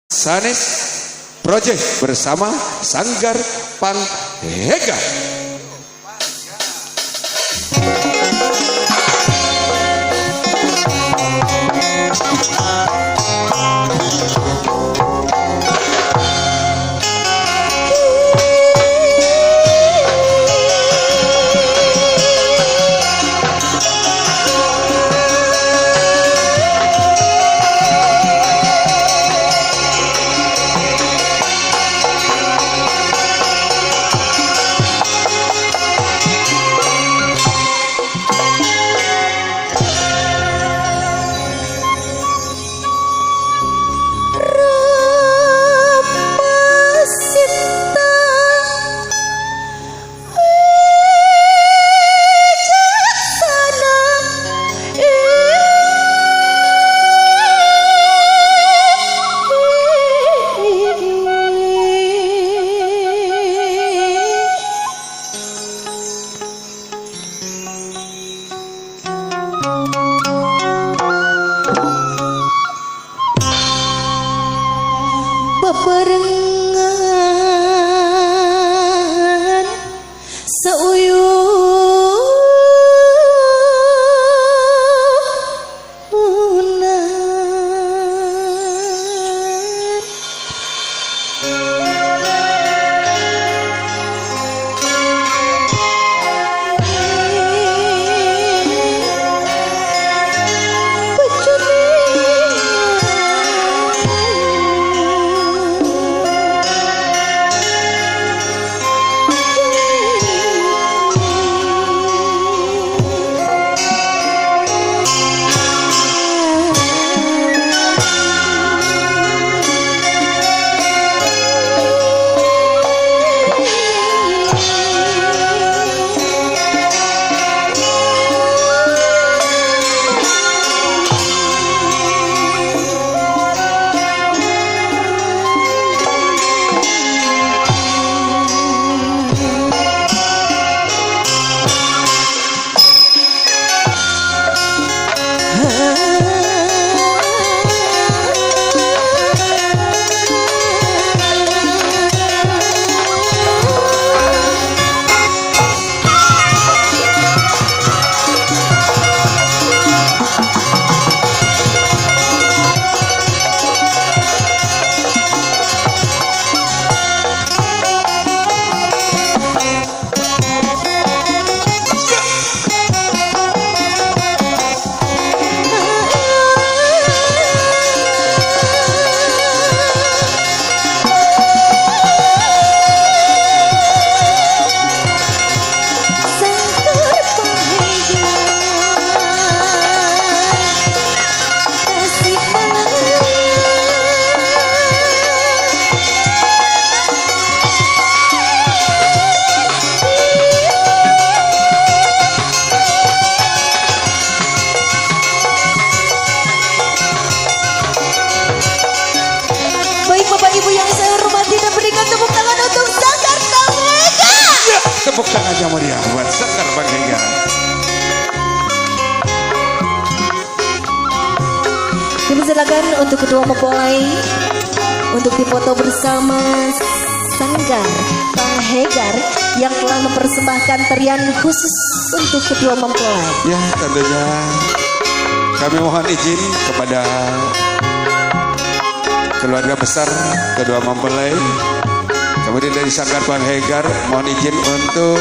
Sanes Project bersama Sanggar Panghega. Bebarengan tepuk tangannya meriah buat Sanggar Panghega. Dipersilakan untuk kedua mempelai untuk difoto bersama Sanggar Panghega yang telah mempersembahkan tarian khusus untuk kedua mempelai. Ya, tentunya kami mohon izin kepada keluarga besar kedua mempelai, kemudian dari Sanggar Panghega, mohon izin untuk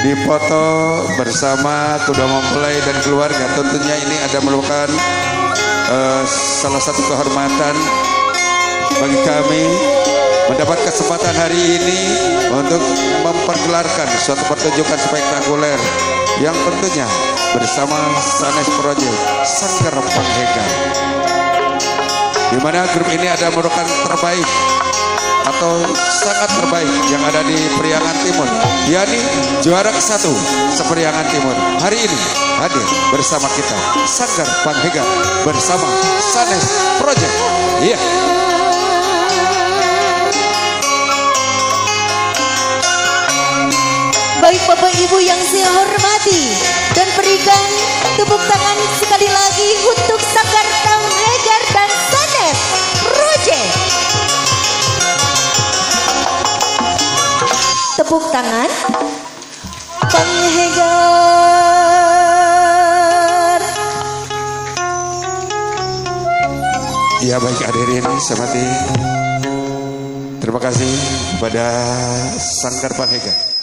difoto bersama kedua mempelai dan keluarga. Tentunya ini ada merupakan salah satu kehormatan bagi kami mendapat kesempatan hari ini untuk mempergelarkan suatu pertunjukan spektakuler yang tentunya bersama Sanes Project Sanggar Panghega, di mana grup ini ada merupakan terbaik atau sangat terbaik yang ada di Priangan Timur, yakni juara ke-1 sePriangan Timur. Hari ini hadir bersama kita Sanggar Panghega bersama Sanes Project. Iya. Baik Bapak Ibu yang saya hormati, dan berikan tepuk tangan sekali lagi untuk Sanggar Panghega dan Sanes Project. Tepuk tangan Bang Hegar. Ya baik hadirin semati. Terima kasih kepada Sanggar Pak Hegar.